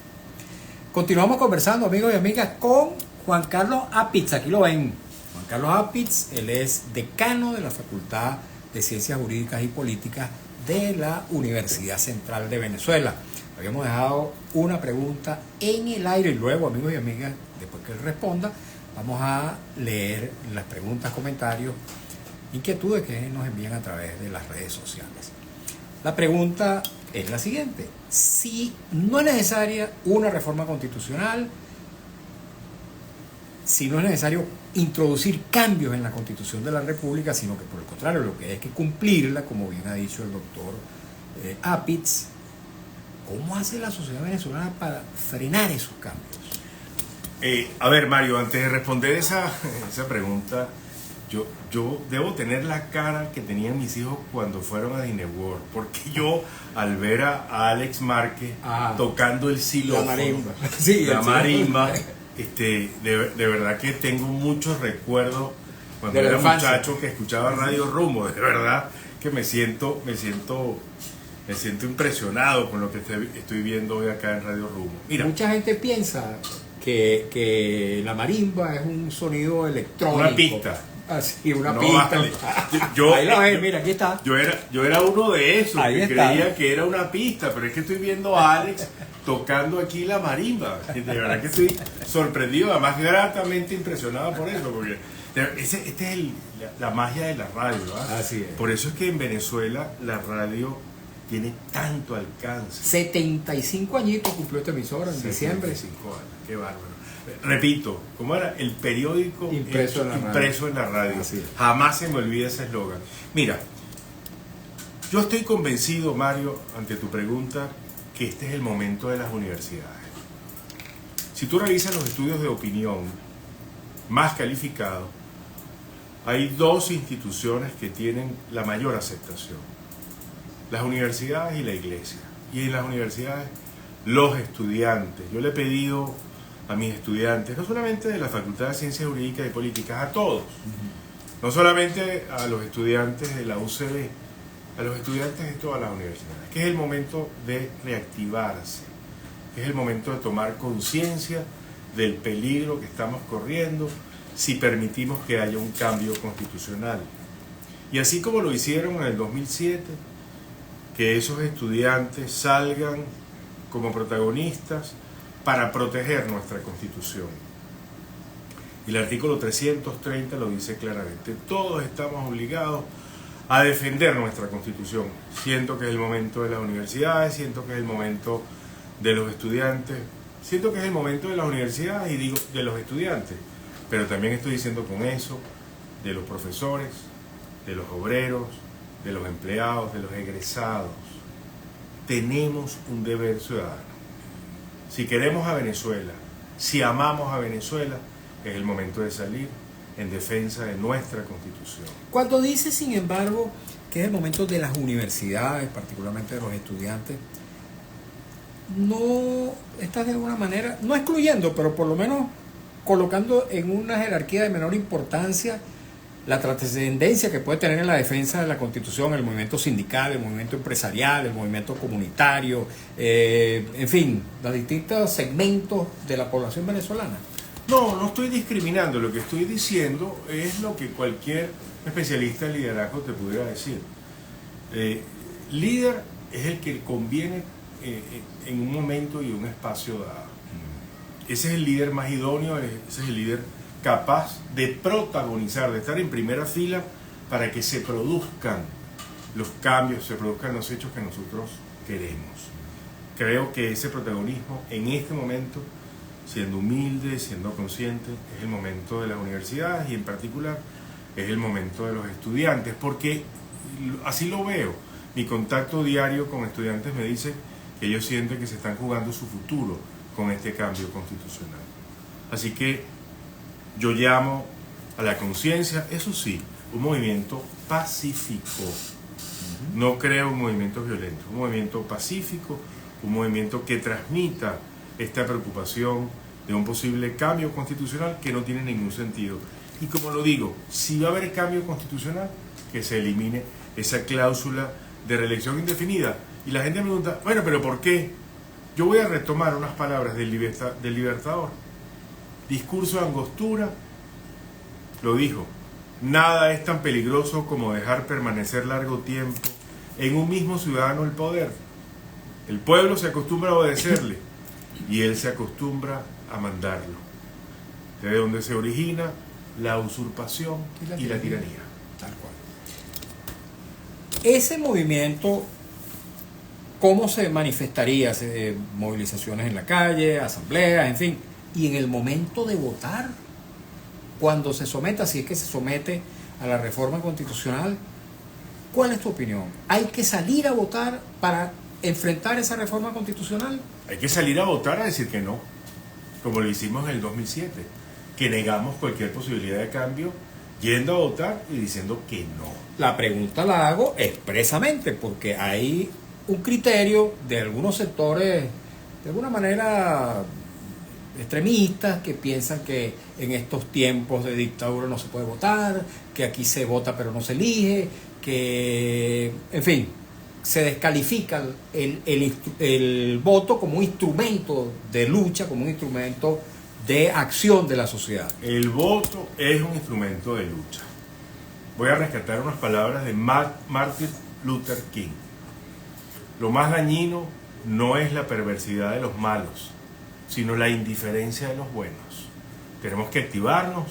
Continuamos conversando, amigos y amigas, con Juan Carlos Apitz. Aquí lo ven. Juan Carlos Apitz, él es decano de la Facultad de Ciencias Jurídicas y Políticas de la Universidad Central de Venezuela. Habíamos dejado una pregunta en el aire y luego, amigos y amigas, después que él responda, vamos a leer las preguntas, comentarios, inquietudes que nos envían a través de las redes sociales. La pregunta es la siguiente: si no es necesaria una reforma constitucional, si no es necesario introducir cambios en la Constitución de la República, sino que por el contrario, lo que hay que cumplirla, como bien ha dicho el doctor Apitz, ¿cómo hace la sociedad venezolana para frenar esos cambios? A ver, Mario, antes de responder esa pregunta, yo debo tener la cara que tenían mis hijos cuando fueron a Disney World, porque yo al ver a Alex Márquez tocando el xilófono, la marimba, sí, la marimba, de verdad que tengo muchos recuerdos cuando era muchacho que escuchaba Radio Rumbo. De verdad que me siento impresionado con lo que estoy viendo hoy acá en Radio Rumbo. Mira, mucha gente piensa que la marimba es un sonido electrónico. Una pista. Así, una no, pista. Vale. Ahí la ves, mira, aquí está. Yo era uno de esos Ahí que está. creía que era una pista, pero es que estoy viendo a Alex tocando aquí la marimba. De verdad que estoy sorprendido, además gratamente impresionado por eso, porque esta es la magia de la radio, ¿verdad? Así es. Por eso es que en Venezuela la radio tiene tanto alcance. 75 añitos cumplió esta emisora en diciembre. 75 años, qué bárbaro. Repito, ¿cómo era? El periódico impreso en la radio. Así es. Jamás se me olvida ese eslogan. Mira, yo estoy convencido, Mario, ante tu pregunta, que este es el momento de las universidades. Si tú revisas los estudios de opinión más calificados, hay dos instituciones que tienen la mayor aceptación: las universidades y la iglesia. Y en las universidades, los estudiantes. Yo le he pedido a mis estudiantes, no solamente de la Facultad de Ciencias Jurídicas y Políticas, a todos, no solamente a los estudiantes de la UCB, a los estudiantes de todas las universidades, que es el momento de reactivarse, que es el momento de tomar conciencia del peligro que estamos corriendo si permitimos que haya un cambio constitucional. Y así como lo hicieron en el 2007, que esos estudiantes salgan como protagonistas para proteger nuestra Constitución. Y el artículo 330 lo dice claramente: todos estamos obligados a defender nuestra Constitución. Siento que es el momento de las universidades, siento que es el momento de los estudiantes, siento que es el momento de las universidades y digo de los estudiantes, pero también estoy diciendo con eso de los profesores, de los obreros, de los empleados, de los egresados. Tenemos un deber ciudadano. Si queremos a Venezuela, si amamos a Venezuela, es el momento de salir en defensa de nuestra Constitución. Cuando dice, sin embargo, que es el momento de las universidades, particularmente de los estudiantes, no estás de alguna manera, no excluyendo, pero por lo menos colocando en una jerarquía de menor importancia la trascendencia que puede tener en la defensa de la Constitución el movimiento sindical, el movimiento empresarial, el movimiento comunitario, en fin, los distintos segmentos de la población venezolana. No estoy discriminando, lo que estoy diciendo es lo que cualquier especialista en liderazgo te pudiera decir. Líder es el que conviene en un momento y un espacio dado. Ese es el líder más idóneo, ese es el líder capaz de protagonizar, de estar en primera fila para que se produzcan los cambios, se produzcan los hechos que nosotros queremos. Creo que ese protagonismo en este momento, siendo humilde, siendo consciente, es el momento de las universidades y en particular es el momento de los estudiantes, porque así lo veo. Mi contacto diario con estudiantes me dice que ellos sienten que se están jugando su futuro con este cambio constitucional. Así que yo llamo a la conciencia, eso sí, un movimiento pacífico. No creo un movimiento violento, un movimiento pacífico, un movimiento que transmita esta preocupación de un posible cambio constitucional que no tiene ningún sentido. Y como lo digo, si va a haber cambio constitucional, que se elimine esa cláusula de reelección indefinida. Y la gente me pregunta, bueno, pero ¿por qué? Yo voy a retomar unas palabras del Libertador. Discurso de Angostura lo dijo: nada es tan peligroso como dejar permanecer largo tiempo en un mismo ciudadano el poder. El pueblo se acostumbra a obedecerle y él se acostumbra a mandarlo. De donde se origina la usurpación y la tiranía. Tal cual. Ese movimiento, ¿cómo se manifestaría? Movilizaciones en la calle, asambleas, en fin. Y en el momento de votar, cuando se someta, si es que se somete a la reforma constitucional, ¿cuál es tu opinión? ¿Hay que salir a votar para enfrentar esa reforma constitucional? Hay que salir a votar a decir que no. como lo hicimos en el 2007, que negamos cualquier posibilidad de cambio yendo a votar y diciendo que no. La pregunta la hago expresamente porque hay un criterio de algunos sectores, de alguna manera extremistas, que piensan que en estos tiempos de dictadura no se puede votar, que aquí se vota pero no se elige, que, en fin, se descalifica el voto como un instrumento de lucha, como un instrumento de acción de la sociedad. El voto es un instrumento de lucha. Voy a rescatar unas palabras de Martin Luther King. Lo más dañino no es la perversidad de los malos, sino la indiferencia de los buenos. Tenemos que activarnos,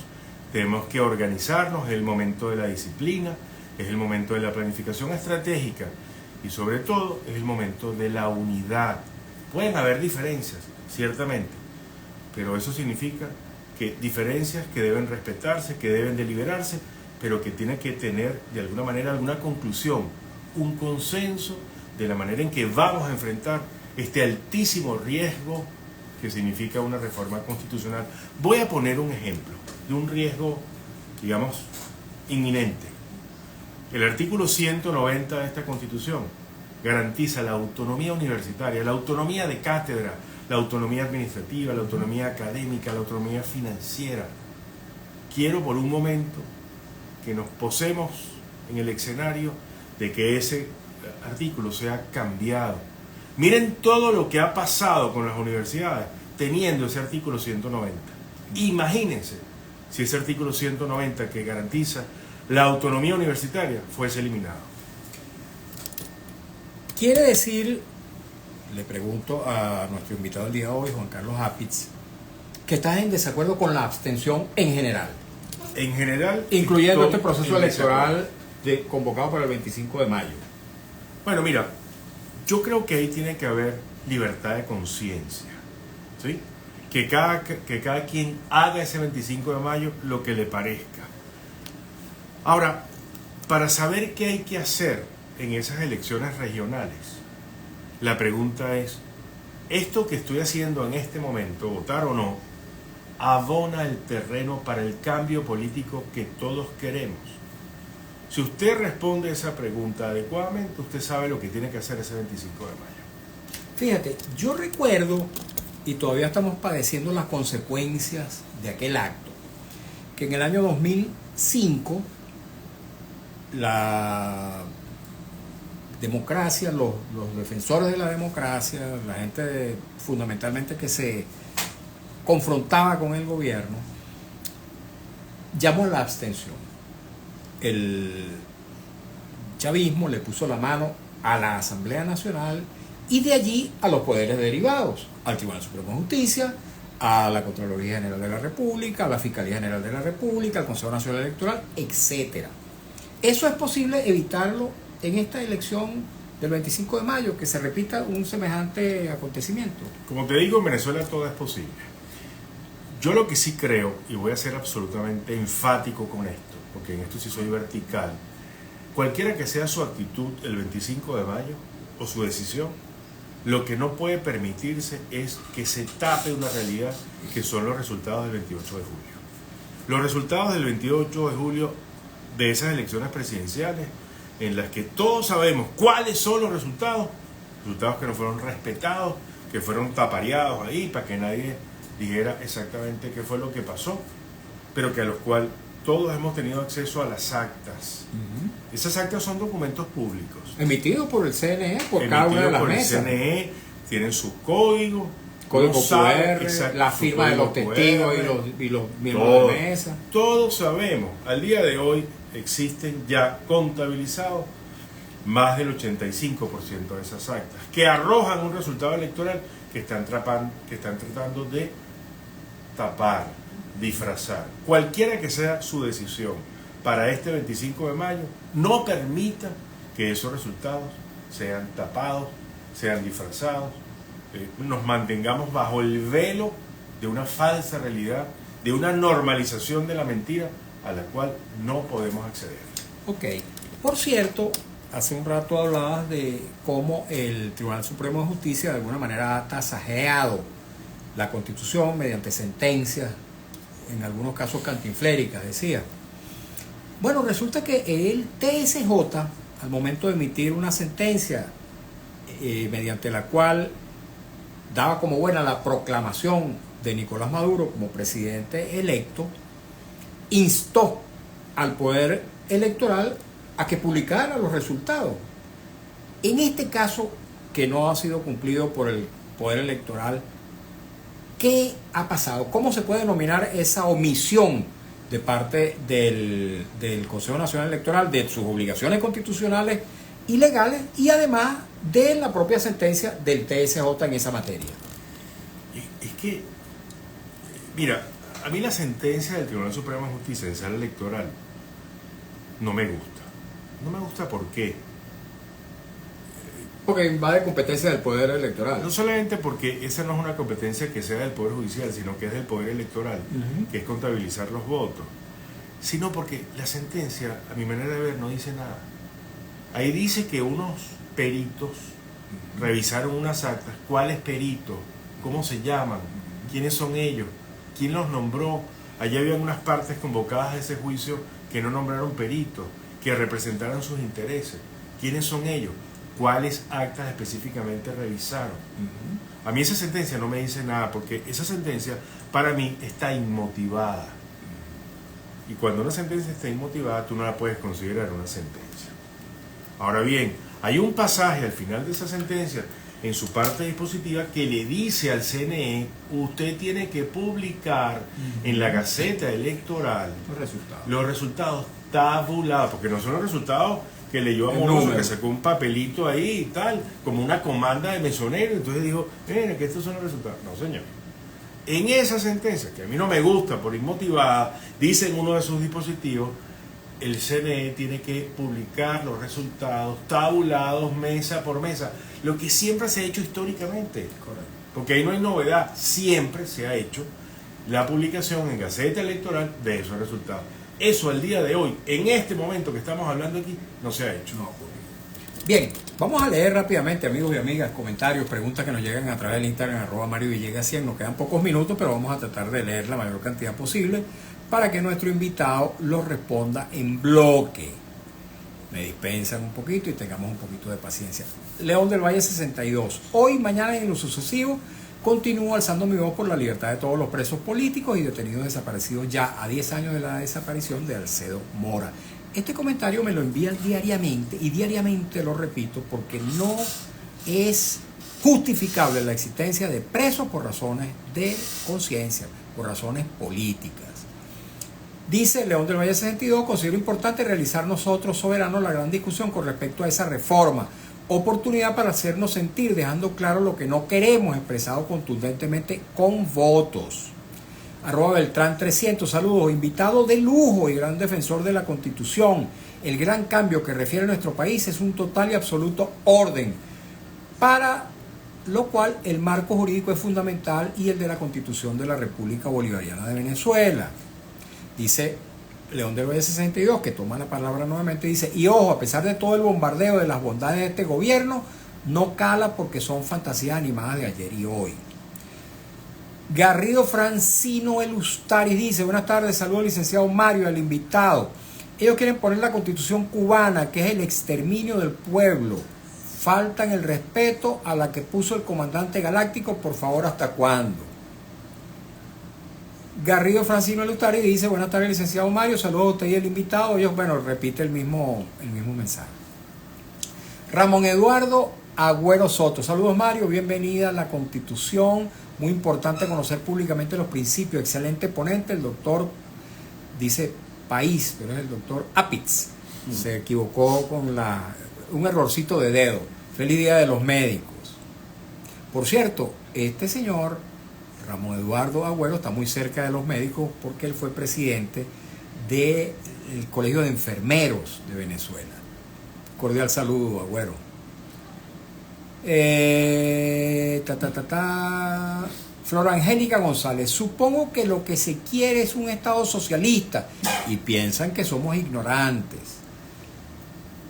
tenemos que organizarnos, es el momento de la disciplina, es el momento de la planificación estratégica y sobre todo es el momento de la unidad. Pueden haber diferencias, ciertamente, pero eso significa que diferencias que deben respetarse, que deben deliberarse, pero que tienen que tener de alguna manera alguna conclusión, un consenso de la manera en que vamos a enfrentar este altísimo riesgo que significa una reforma constitucional. Voy a poner un ejemplo de un riesgo, digamos, inminente. El artículo 190 de esta Constitución garantiza la autonomía universitaria, la autonomía de cátedra, la autonomía administrativa, la autonomía académica, la autonomía financiera. Quiero por un momento que nos posemos en el escenario de que ese artículo sea cambiado. Miren todo lo que ha pasado con las universidades teniendo ese artículo 190. Imagínense si ese artículo 190 que garantiza la autonomía universitaria fuese eliminado. Quiere decir, le pregunto a nuestro invitado del día de hoy, Juan Carlos Apitz, que estás en desacuerdo con la abstención en general. En general, incluyendo este proceso electoral convocado para el 25 de mayo. Bueno, mira, yo creo que ahí tiene que haber libertad de conciencia, ¿sí? Que cada quien haga ese 25 de mayo lo que le parezca. Ahora, para saber qué hay que hacer en esas elecciones regionales, la pregunta es, ¿esto que estoy haciendo en este momento, votar o no, abona el terreno para el cambio político que todos queremos? Si usted responde esa pregunta adecuadamente, usted sabe lo que tiene que hacer ese 25 de mayo. Fíjate, yo recuerdo, y todavía estamos padeciendo las consecuencias de aquel acto, que en el año 2005 la democracia, los defensores de la democracia, la gente fundamentalmente que se confrontaba con el gobierno, llamó a la abstención. El chavismo le puso la mano a la Asamblea Nacional y de allí a los poderes derivados, al Tribunal Supremo de Justicia, a la Contraloría General de la República, a la Fiscalía General de la República, al Consejo Nacional Electoral, etc. ¿Eso es posible evitarlo en esta elección del 25 de mayo, que se repita un semejante acontecimiento? Como te digo, en Venezuela todo es posible. Yo lo que sí creo, y voy a ser absolutamente enfático con esto, porque en esto sí soy vertical, cualquiera que sea su actitud el 25 de mayo o su decisión, lo que no puede permitirse es que se tape una realidad que son los resultados del 28 de julio. Los resultados del 28 de julio de esas elecciones presidenciales, en las que todos sabemos cuáles son los resultados que no fueron respetados, que fueron tapareados ahí para que nadie dijera exactamente qué fue lo que pasó, pero que a los cuales todos hemos tenido acceso a las actas. Esas actas son documentos públicos. Emitidos por el CNE, por cada una de las mesas. El CNE, tienen su código QR, la firma de los testigos y los miembros de mesa. Todos sabemos, al día de hoy existen ya contabilizados más del 85% de esas actas, que arrojan un resultado electoral que están tratando de tapar, disfrazar. Cualquiera que sea su decisión para este 25 de mayo, no permita que esos resultados sean tapados, sean disfrazados, nos mantengamos bajo el velo de una falsa realidad, de una normalización de la mentira a la cual no podemos acceder. Ok. Por cierto, hace un rato hablabas de cómo el Tribunal Supremo de Justicia de alguna manera ha tasajeado la Constitución mediante sentencias, en algunos casos cantinfléricas, decía. Bueno, resulta que el TSJ, al momento de emitir una sentencia mediante la cual daba como buena la proclamación de Nicolás Maduro como presidente electo, instó al Poder Electoral a que publicara los resultados. En este caso, que no ha sido cumplido por el Poder Electoral, ¿qué ha pasado? ¿Cómo se puede denominar esa omisión de parte del Consejo Nacional Electoral de sus obligaciones constitucionales y legales y además de la propia sentencia del TSJ en esa materia? Es que, mira, a mí la sentencia del Tribunal Supremo de Justicia en sala electoral no me gusta. No me gusta ¿por qué? Porque invade competencia del Poder Electoral. No solamente porque esa no es una competencia que sea del Poder Judicial, sino que es del Poder Electoral, que es contabilizar los votos, sino porque la sentencia, a mi manera de ver, no dice nada. Ahí dice que unos peritos revisaron unas actas. ¿Cuáles peritos? ¿Cómo se llaman? ¿Quiénes son ellos? ¿Quién los nombró? Allí había unas partes convocadas a ese juicio que no nombraron peritos, que representaran sus intereses. ¿Quiénes son ellos? ¿Cuáles actas específicamente revisaron? A mí esa sentencia no me dice nada, porque esa sentencia para mí está inmotivada. Y cuando una sentencia está inmotivada, tú no la puedes considerar una sentencia. Ahora bien, hay un pasaje al final de esa sentencia, en su parte dispositiva, que le dice al CNE: usted tiene que publicar en la Gaceta Electoral los resultados tabulados, porque no son los resultados que leyó Amoroso, que sacó un papelito ahí y tal, como una comanda de mesonero, entonces dijo, miren, que estos son los resultados. No, señor. En esa sentencia, que a mí no me gusta por inmotivada, dice en uno de sus dispositivos, el CNE tiene que publicar los resultados tabulados mesa por mesa, lo que siempre se ha hecho históricamente. Correcto. Porque ahí no hay novedad, siempre se ha hecho la publicación en Gaceta Electoral de esos resultados. Eso al día de hoy, en este momento que estamos hablando aquí, no se ha hecho. No. Bien, vamos a leer rápidamente, amigos y amigas, comentarios, preguntas que nos llegan a través del Instagram, @MarioVillegas100. Nos quedan pocos minutos, pero vamos a tratar de leer la mayor cantidad posible para que nuestro invitado los responda en bloque. Me dispensan un poquito y tengamos un poquito de paciencia. León del Valle 62. Hoy, mañana y en lo sucesivo, continúo alzando mi voz por la libertad de todos los presos políticos y detenidos desaparecidos ya a 10 años de la desaparición de Alcedo Mora. Este comentario me lo envían diariamente y diariamente lo repito porque no es justificable la existencia de presos por razones de conciencia, por razones políticas. Dice León del Valle 62, considero importante realizar nosotros, soberanos, la gran discusión con respecto a esa reforma. Oportunidad para hacernos sentir, dejando claro lo que no queremos, expresado contundentemente con votos. @Beltrán 300, saludos, invitado de lujo y gran defensor de la Constitución. El gran cambio que refiere a nuestro país es un total y absoluto orden, para lo cual el marco jurídico es fundamental y el de la Constitución de la República Bolivariana de Venezuela. Dice León del Valle 62, que toma la palabra nuevamente, dice, y ojo, a pesar de todo el bombardeo de las bondades de este gobierno, no cala porque son fantasías animadas de ayer y hoy. Garrido Francino Elustaris dice, buenas tardes, saludos licenciado Mario, al invitado. Ellos quieren poner la Constitución cubana, que es el exterminio del pueblo. Faltan el respeto a la que puso el comandante galáctico, por favor, ¿hasta cuándo? Garrido Francino Elustaris dice, buenas tardes, licenciado Mario, saludos a usted y el invitado. Ellos, bueno, repite el mismo mensaje. Ramón Eduardo Agüero Soto, saludos Mario, bienvenida a la Constitución. Muy importante conocer públicamente los principios. Excelente ponente, el doctor, dice país, pero es el doctor Apitz. Se equivocó con un errorcito de dedo. Feliz Día de los Médicos. Por cierto, este señor, Ramón Eduardo Agüero, está muy cerca de los médicos porque él fue presidente del Colegio de Enfermeros de Venezuela. Cordial saludo, Agüero. Flora Angélica González, supongo que lo que se quiere es un Estado socialista y piensan que somos ignorantes.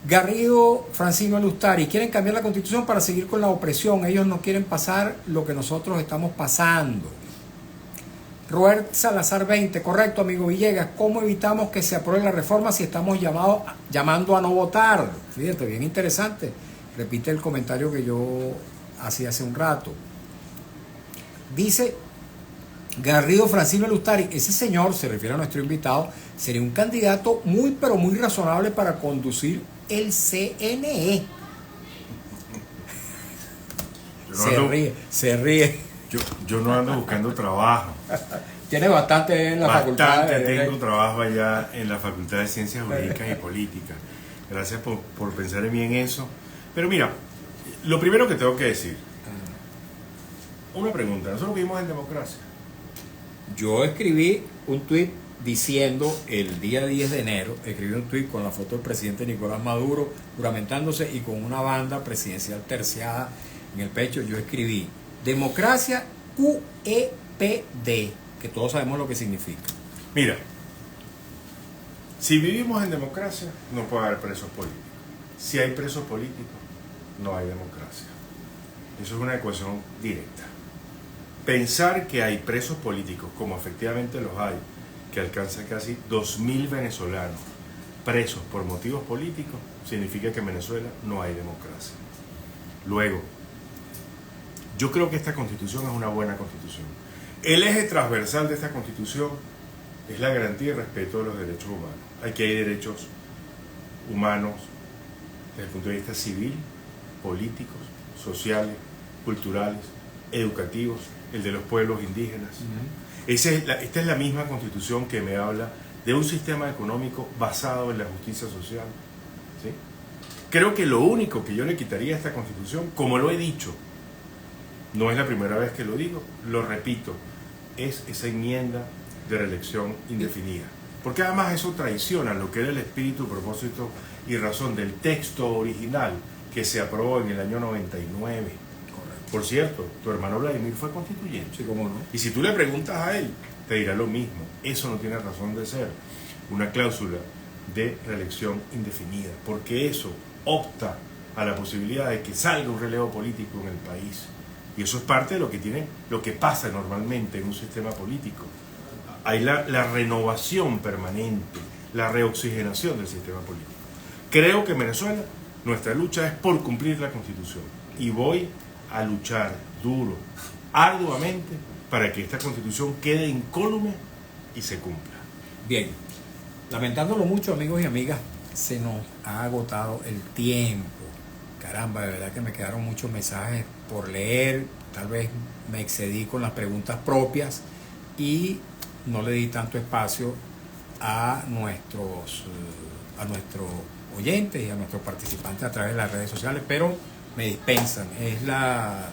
Garrido Francino Lustari, quieren cambiar la constitución para seguir con la opresión. Ellos no quieren pasar lo que nosotros estamos pasando. Robert Salazar 20, correcto, amigo Villegas. ¿Cómo evitamos que se apruebe la reforma si estamos llamando a no votar? Fíjate, bien interesante. Repite el comentario que yo hacía hace un rato. Dice Garrido Francino Lustari, ese señor, se refiere a nuestro invitado, sería un candidato muy pero muy razonable para conducir el CNE. Se ríe. Yo no ando buscando trabajo. Tiene bastante en la facultad. Tengo trabajo allá en la Facultad de Ciencias Jurídicas y Políticas. Gracias por pensar en mí en eso. Pero mira, lo primero que tengo que decir, una pregunta, ¿nosotros vivimos en democracia? Yo escribí un tuit diciendo el día 10 de enero, escribí un tuit con la foto del presidente Nicolás Maduro juramentándose y con una banda presidencial terciada en el pecho. Yo escribí democracia QEPD, que todos sabemos lo que significa. Mira, si vivimos en democracia, no puede haber presos políticos. Si hay presos políticos, no hay democracia. Eso es una ecuación directa. Pensar que hay presos políticos, como efectivamente los hay, que alcanza casi 2.000 venezolanos presos por motivos políticos, significa que en Venezuela no hay democracia. Luego, yo creo que esta constitución es una buena constitución. El eje transversal de esta constitución es la garantía y respeto de los derechos humanos. Aquí hay derechos humanos desde el punto de vista civil, políticos, sociales, culturales, educativos, el de los pueblos indígenas. Esta es la misma constitución que me habla de un sistema económico basado en la justicia social. ¿Sí? Creo que lo único que yo le quitaría a esta constitución, como lo he dicho, no es la primera vez que lo digo, lo repito, es esa enmienda de reelección indefinida. Porque además eso traiciona lo que era el espíritu, propósito y razón del texto original que se aprobó en el año 99. Por cierto, tu hermano Vladimir fue constituyente. Sí, cómo no. Y si tú le preguntas a él, te dirá lo mismo. Eso no tiene razón de ser una cláusula de reelección indefinida, porque eso opta a la posibilidad de que salga un relevo político en el país. Y eso es parte de lo que pasa normalmente en un sistema político. Hay la renovación permanente, la reoxigenación del sistema político. Creo que en Venezuela nuestra lucha es por cumplir la Constitución. Y voy a luchar duro, arduamente, para que esta Constitución quede incólume y se cumpla. Bien, lamentándolo mucho, amigos y amigas, se nos ha agotado el tiempo. Caramba, de verdad que me quedaron muchos mensajes por leer, tal vez me excedí con las preguntas propias y no le di tanto espacio a nuestros oyentes y a nuestros participantes a través de las redes sociales, pero me dispensan. Es la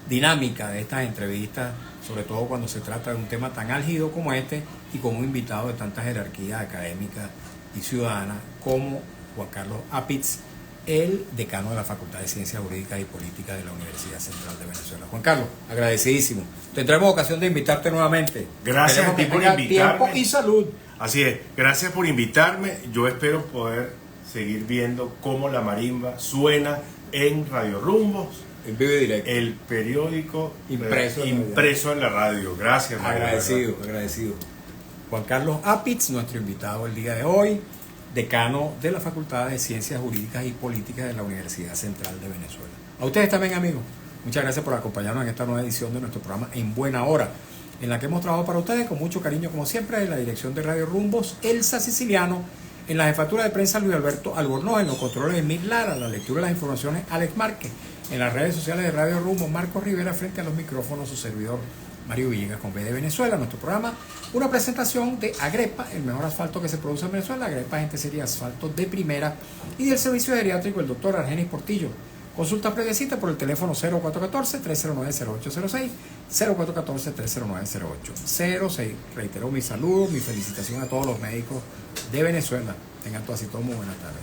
dinámica de estas entrevistas, sobre todo cuando se trata de un tema tan álgido como este y con un invitado de tanta jerarquía académica y ciudadana como Juan Carlos Apitz, el decano de la Facultad de Ciencias Jurídicas y Políticas de la Universidad Central de Venezuela. Juan Carlos, agradecidísimo. Tendremos ocasión de invitarte nuevamente. Gracias a ti por invitarme. Tiempo y salud. Así es, gracias por invitarme. Yo espero poder seguir viendo cómo la marimba suena en Radio Rumbos. En vivo y directo. El periódico impreso en la radio. Gracias, María. Agradecido. Juan Carlos Apitz, nuestro invitado el día de hoy, decano de la Facultad de Ciencias Jurídicas y Políticas de la Universidad Central de Venezuela. A ustedes también, amigos, muchas gracias por acompañarnos en esta nueva edición de nuestro programa En Buena Hora, en la que hemos trabajado para ustedes con mucho cariño, como siempre, en la dirección de Radio Rumbos, Elsa Siciliano, en la jefatura de prensa Luis Alberto Albornoz, en los controles de Emil Lara, la lectura de las informaciones Alex Márquez, en las redes sociales de Radio Rumbos, Marcos Rivera, frente a los micrófonos, su servidor Mario Villegas con B de Venezuela. Nuestro programa, una presentación de Agrepa, el mejor asfalto que se produce en Venezuela. Agrepa, gente sería asfalto de primera, y del servicio geriátrico, el doctor Argenis Portillo. Consulta previa cita por el teléfono 0414-309-0806, 0414-309-0806. Reitero mi saludo, mi felicitación a todos los médicos de Venezuela. Tengan todas y todos muy buenas tardes.